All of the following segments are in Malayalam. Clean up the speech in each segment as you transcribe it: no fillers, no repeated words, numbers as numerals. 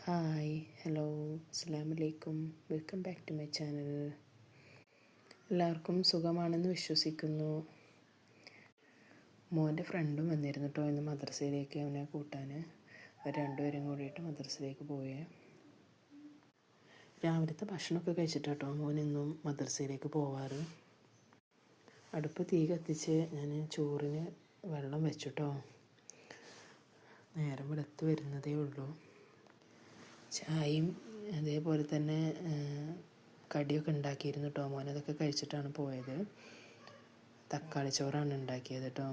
ഹായ് ഹലോ അസ്സലാമു അലൈക്കും welcome back to my channel. എല്ലാവർക്കും സുഖമാണെന്ന് വിശ്വസിക്കുന്നു. മോൻ്റെ ഫ്രണ്ടും വന്നിരുന്നു കേട്ടോ ഇന്ന് മദ്രസയിലേക്ക് അവനെ കൂട്ടാൻ. അവർ രണ്ടുപേരും കൂടിയിട്ട് മദ്രസയിലേക്ക് പോയേ. രാവിലത്തെ ഭക്ഷണമൊക്കെ കഴിച്ചിട്ടാട്ടോ മോൻ ഇന്നും മദ്രസയിലേക്ക് പോവാറ്. അടുപ്പ് തീ കത്തിച്ച് ഞാൻ ചോറിന് വെള്ളം വെച്ചിട്ടോ. നേരം വെളുത്ത് വരുന്നതേ ഉള്ളൂ. ചായയും അതേപോലെ തന്നെ കടിയൊക്കെ ഉണ്ടാക്കിയിരുന്നു കേട്ടോ. മോൻ അതൊക്കെ കഴിച്ചിട്ടാണ് പോയത്. തക്കാളി ചോറാണ് ഉണ്ടാക്കിയത് കേട്ടോ.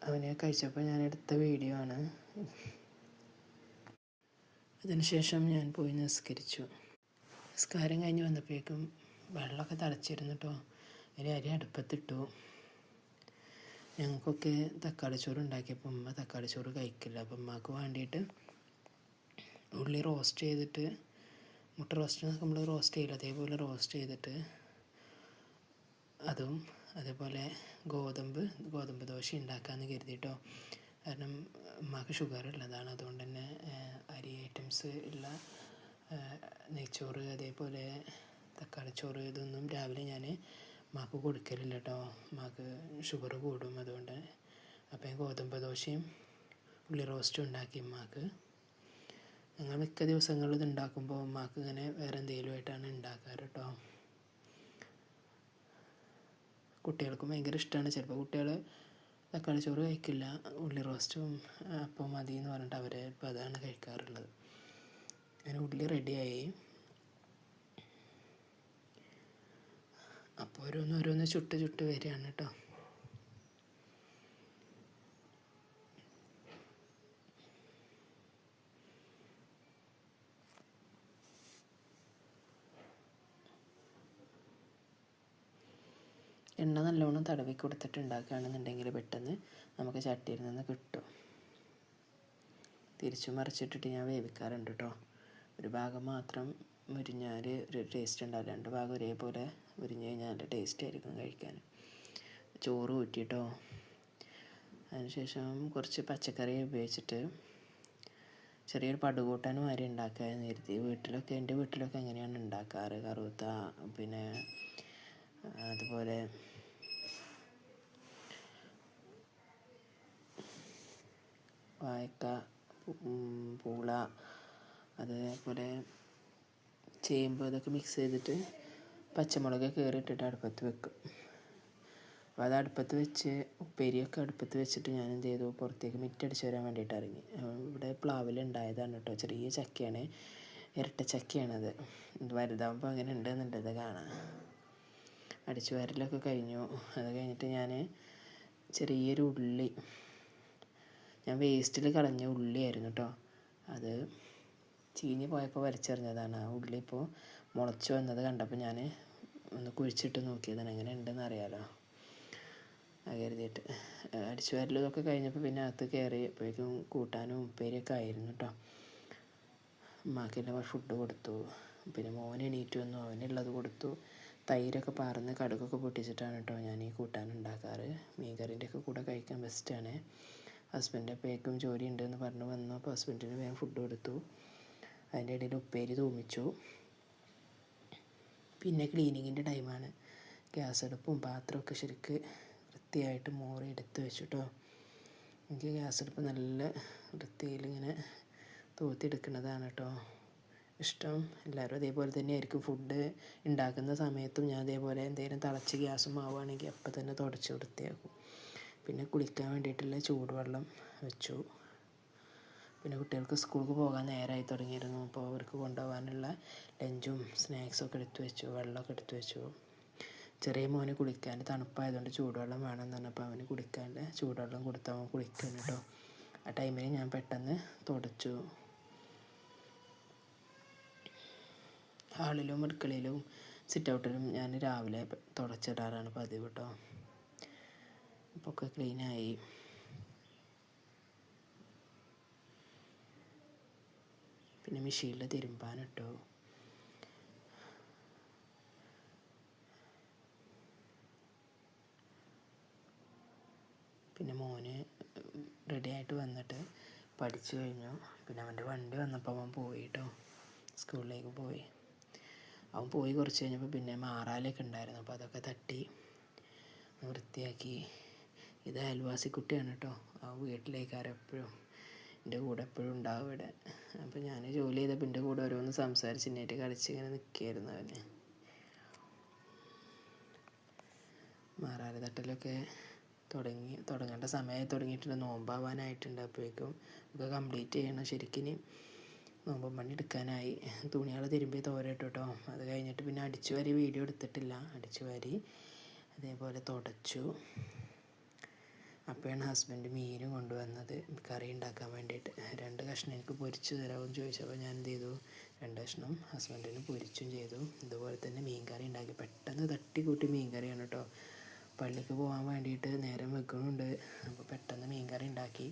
അവനെ കഴിച്ചപ്പോൾ ഞാൻ എടുത്ത വീഡിയോ ആണ്. അതിനുശേഷം ഞാൻ പോയി നിസ്കരിച്ചു. നിസ്കാരം കഴിഞ്ഞ് വന്നപ്പോഴേക്കും വെള്ളമൊക്കെ തിളച്ചിരുന്നു കേട്ടോ. ഒരു അരി അടുപ്പത്തിട്ടു. ഞങ്ങൾക്കൊക്കെ തക്കാളി ചോറ് ഉണ്ടാക്കിയപ്പോൾ ഉമ്മ തക്കാളി ചോറ് കഴിക്കില്ല. അപ്പം ഉമ്മക്ക് വേണ്ടിയിട്ട് ഉള്ളി റോസ്റ്റ് ചെയ്തിട്ട്, മുട്ട റോസ്റ്റ് നമ്മൾ റോസ്റ്റ് ചെയ്യില്ല, അതേപോലെ റോസ്റ്റ് ചെയ്തിട്ട് അതും അതേപോലെ ഗോതമ്പ് ദോശ ഉണ്ടാക്കാമെന്ന് കരുതിയിട്ടോ. കാരണം ഉമ്മക്ക് ഷുഗർ ഉള്ളതാണ്. അതുകൊണ്ട് തന്നെ അരി ഐറ്റംസ് ഉള്ള നെയ്ച്ചോറ് അതേപോലെ തക്കാളിച്ചോറ് ഇതൊന്നും രാവിലെ ഞാൻ ഉമ്മക്ക് കൊടുക്കലില്ല കേട്ടോ. ഉമ്മക്ക് ഷുഗർ കൂടും. അതുകൊണ്ട് അപ്പം ഗോതമ്പ് ദോശയും ഉള്ളി റോസ്റ്റും ഉണ്ടാക്കി ഉമ്മക്ക്. ഞങ്ങൾ മിക്ക ദിവസങ്ങളിൽ ഇത് ഉണ്ടാക്കുമ്പോൾ ഉമ്മക്ക് ഇങ്ങനെ വേറെ എന്തെങ്കിലുമായിട്ടാണ് ഉണ്ടാക്കാറ് കേട്ടോ. കുട്ടികൾക്കും ഭയങ്കര ഇഷ്ടമാണ്. ചിലപ്പോൾ കുട്ടികൾ തക്കാളി ചോറ് കഴിക്കില്ല, ഉള്ളി റോസ്റ്റും അപ്പം മതി എന്ന് പറഞ്ഞിട്ട് അവർ ഇപ്പോൾ അതാണ് കഴിക്കാറുള്ളത്. അങ്ങനെ ഉള്ളി റെഡിയായി. അപ്പോൾ ഓരോന്ന് ചുട്ട് വരികയാണ് കേട്ടോ. എണ്ണ നല്ലോണം തടവി കൊടുത്തിട്ട് ഉണ്ടാക്കുകയാണെന്നുണ്ടെങ്കിൽ പെട്ടെന്ന് നമുക്ക് ചട്ടിയിൽ നിന്ന് കിട്ടും. തിരിച്ചു മറിച്ചിട്ടിട്ട് ഞാൻ വേവിക്കാറുണ്ട് കേട്ടോ. ഒരു ഭാഗം മാത്രം മുരിഞ്ഞാൽ ഒരു ടേസ്റ്റ് ഉണ്ടാവില്ല. രണ്ട് ഭാഗം ഒരേപോലെ മുരിഞ്ഞ് കഴിഞ്ഞാൽ നല്ല ടേസ്റ്റ് ആയിരിക്കും കഴിക്കാൻ. ചോറ് ഊറ്റിയിട്ടോ. അതിനുശേഷം കുറച്ച് പച്ചക്കറി ഉപയോഗിച്ചിട്ട് ചെറിയൊരു പടുകൂട്ടാൻ മാതിരി ഉണ്ടാക്കാമെന്ന് കരുതി. എൻ്റെ വീട്ടിലൊക്കെ എങ്ങനെയാണ് ഉണ്ടാക്കാറ്. കറുത്ത പിന്നെ അതുപോലെ വാഴക്ക, പൂള, അതേപോലെ ചേമ്പ് ഇതൊക്കെ മിക്സ് ചെയ്തിട്ട് പച്ചമുളക് കീറിയിട്ടിട്ട് അടുപ്പത്ത് വെക്കും. അപ്പോൾ അത് അടുപ്പത്ത് വെച്ച് ഉപ്പേരിയൊക്കെ അടുപ്പത്ത് വെച്ചിട്ട് ഞാൻ എന്ത് ചെയ്തു, പുറത്തേക്ക് മിറ്റടിച്ച് വരാൻ വേണ്ടിയിട്ട് ഇറങ്ങി. ഇവിടെ പ്ലാവിലുണ്ടായതാണ് കേട്ടോ. ചെറിയ ചക്കയാണ്, ഇരട്ട ചക്കയാണത്. വലുതാകുമ്പോൾ അങ്ങനെ ഉണ്ടെന്നുള്ളത് കാണാം. അടിച്ചു വാരലൊക്കെ കഴിഞ്ഞു. അത് കഴിഞ്ഞിട്ട് ഞാൻ ചെറിയൊരു ഉള്ളി, ഞാൻ വേസ്റ്റിൽ കളഞ്ഞ ഉള്ളിയായിരുന്നു കേട്ടോ. അത് ചീഞ്ഞ് പോയപ്പോൾ വലിച്ചെറിഞ്ഞതാണ്. ആ ഉള്ളി ഇപ്പോൾ മുളച്ച് വന്നത് കണ്ടപ്പോൾ ഞാൻ ഒന്ന് കുഴിച്ചിട്ട് നോക്കിയതാണ്, എങ്ങനെ ഉണ്ടെന്ന് അറിയാമല്ലോ അത് കരുതിയിട്ട്. അടിച്ചു വാരലൊക്കെ കഴിഞ്ഞപ്പോൾ പിന്നെ അകത്ത് കയറിയപ്പോഴേക്കും കൂട്ടാനും ഉപ്പേരിയൊക്കെ ആയിരുന്നു കേട്ടോ. ഉമ്മാക്കെല്ലാം ഫുഡ് കൊടുത്തു. പിന്നെ മോൻ എണീറ്റ് വന്നു, അവനുള്ളത് കൊടുത്തു. തൈരൊക്കെ പാർന്ന് കടുകൊക്കെ പൊട്ടിച്ചിട്ടാണ് കേട്ടോ ഞാൻ ഈ കൂട്ടാൻ ഉണ്ടാക്കാറ്. മീൻകറിൻ്റെയൊക്കെ കൂടെ കഴിക്കാൻ ബെസ്റ്റാണ്. ഹസ്ബൻഡ് അപ്പോഴേക്കും ജോലി ഉണ്ടെന്ന് പറഞ്ഞ് വന്നു. അപ്പോൾ ഹസ്ബൻഡിന് വേഗം ഫുഡ് കൊടുത്തു. അതിൻ്റെ ഇടയിൽ ഉപ്പേരി തൂമിച്ചു. പിന്നെ ക്ലീനിങ്ങിൻ്റെ ടൈമാണ്. ഗ്യാസ് അടുപ്പും പാത്രമൊക്കെ ശരിക്ക് വൃത്തിയായിട്ട് മോറി എടുത്ത് വെച്ചു കേട്ടോ. എനിക്ക് ഗ്യാസ് അടുപ്പ് നല്ല വൃത്തിയിൽ ഇങ്ങനെ തൂത്തിയെടുക്കുന്നതാണ് കേട്ടോ ഇഷ്ടം. എല്ലാവരും അതേപോലെ തന്നെ ആയിരിക്കും. ഫുഡ് ഉണ്ടാക്കുന്ന സമയത്തും ഞാൻ അതേപോലെ എന്തെങ്കിലും തിളച്ച് ഗ്യാസും ആവുകയാണെങ്കിൽ അപ്പം തന്നെ തുടച്ച് വൃത്തിയാക്കും. പിന്നെ കുളിക്കാൻ വേണ്ടിയിട്ടുള്ള ചൂടുവെള്ളം വെച്ചു. പിന്നെ കുട്ടികൾക്ക് സ്കൂൾക്ക് പോകാൻ നേരമായി തുടങ്ങിയിരുന്നു. അപ്പോൾ അവർക്ക് കൊണ്ടുപോകാനുള്ള ലഞ്ചും സ്നാക്സൊക്കെ എടുത്തു വെച്ചു, വെള്ളമൊക്കെ എടുത്തു വെച്ചു. ചെറിയ മോന് കുളിക്കാൻ തണുപ്പായതുകൊണ്ട് ചൂടുവെള്ളം വേണമെന്ന് പറഞ്ഞപ്പോൾ അവന് കുളിക്കാനുള്ള ചൂടുവെള്ളം കൊടുത്ത് അവൻ കുളിക്കുന്നു കേട്ടോ. ആ ടൈമിൽ ഞാൻ പെട്ടെന്ന് തുടച്ചു. ഹാളിലും അടുക്കളയിലും സിറ്റൗട്ടിലും ഞാൻ രാവിലെ തുടച്ചിടാറാണ് പതിവ് കേട്ടോ. അപ്പോൾ ഒക്കെ ക്ലീനായി. പിന്നെ മെഷീനിൽ തിരുമ്പാനിട്ടു. പിന്നെ മോന് റെഡി ആയിട്ട് വന്നിട്ട് പഠിച്ചു കഴിഞ്ഞു. പിന്നെ അവൻ്റെ വണ്ടി വന്നപ്പോൾ അവൻ പോയി കേട്ടോ, സ്കൂളിലേക്ക് പോയി. അവൻ പോയി കുറച്ച് കഴിഞ്ഞപ്പോൾ പിന്നെ മാറാലൊക്കെ ഉണ്ടായിരുന്നു, അപ്പോൾ അതൊക്കെ തട്ടി വൃത്തിയാക്കി. ഇത് അയൽവാസി കുട്ടിയാണ് കേട്ടോ, ആ വീട്ടിലേക്കാരും എപ്പോഴും എൻ്റെ കൂടെ എപ്പോഴും ഉണ്ടാവും ഇവിടെ. അപ്പോൾ ഞാൻ ജോലി ചെയ്തപ്പോൾ എൻ്റെ കൂടെ ഓരോന്ന് സംസാരിച്ച് ഇന്നേറ്റ് കളിച്ച് ഇങ്ങനെ നിൽക്കുകയായിരുന്നു അവന്. മാറാല തട്ടലൊക്കെ തുടങ്ങേണ്ട സമയമായി തുടങ്ങിയിട്ടുണ്ട്, നോമ്പാവാനായിട്ടുണ്ട്. അപ്പോഴേക്കും ഒക്കെ കംപ്ലീറ്റ് ചെയ്യണം. ശരിക്കും നോമ്പും പണി എടുക്കാനായി. തുണികൾ തിരുമ്പി തോരട്ടു കേട്ടോ. അത് കഴിഞ്ഞിട്ട് പിന്നെ അടിച്ചു വാരി വീഡിയോ എടുത്തിട്ടില്ല. അടിച്ചു വാരി അതേപോലെ തുടച്ചു. അപ്പോഴാണ് ഹസ്ബൻഡ് മീൻ കൊണ്ടുവന്നത് കറി ഉണ്ടാക്കാൻ വേണ്ടിയിട്ട്. 2 കഷ്ണം എനിക്ക് പൊരിച്ച് തരാമെന്ന് ചോദിച്ചപ്പോൾ ഞാൻ എന്ത് ചെയ്തു, 2 കഷ്ണം ഹസ്ബൻഡിന് പൊരിച്ചും ചെയ്തു. ഇതുപോലെ തന്നെ മീൻ കറി ഉണ്ടാക്കി. പെട്ടെന്ന് തട്ടിക്കൂട്ടി മീൻ കറിയാണ് കേട്ടോ. പള്ളിക്ക് പോകാൻ വേണ്ടിയിട്ട് നേരം വെക്കുന്നുണ്ട്, അപ്പോൾ പെട്ടെന്ന് മീൻ കറി ഉണ്ടാക്കി.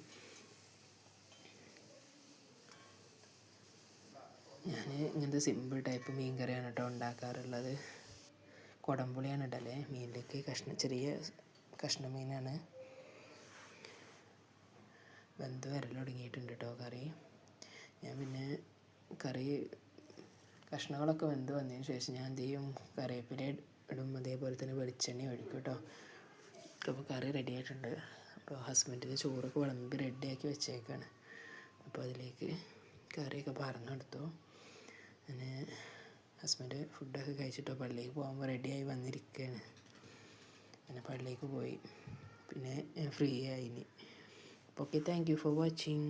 ഞാൻ ഇങ്ങനത്തെ സിമ്പിൾ ടൈപ്പ് മീൻ കറിയാണ് കേട്ടോ ഉണ്ടാക്കാറുള്ളത്. കുടംപുളിയാണ് ഇടല്ലേ മീനിലേക്ക്. ചെറിയ കഷ്ണം മീനാണ്. വെന്ത് വരൽ തുടങ്ങിയിട്ടുണ്ട് കേട്ടോ കറി. ഞാൻ പിന്നെ കറി കഷ്ണങ്ങളൊക്കെ വെന്ത് വന്നതിന് ശേഷം ഞാൻ എന്ത് ചെയ്യും, കറിവേപ്പില ഇടും, അതേപോലെ തന്നെ വെളിച്ചെണ്ണ ഒഴിക്കും കേട്ടോ. അപ്പോൾ കറി റെഡി ആയിട്ടുണ്ട്. അപ്പോൾ ഹസ്ബൻഡിന് ചോറൊക്കെ വിളമ്പി റെഡിയാക്കി വെച്ചേക്കാണ്. അപ്പോൾ അതിലേക്ക് കറിയൊക്കെ പറഞ്ഞെടുത്തു. അങ്ങനെ ഹസ്ബൻഡ് ഫുഡൊക്കെ കഴിച്ചിട്ടോ പള്ളിക്ക് പോകുമ്പോൾ റെഡിയായി വന്നിരിക്കുകയാണ്. അങ്ങനെ പള്ളിക്ക് പോയി. പിന്നെ ഫ്രീ ആയിനി. Okay, thank you for watching.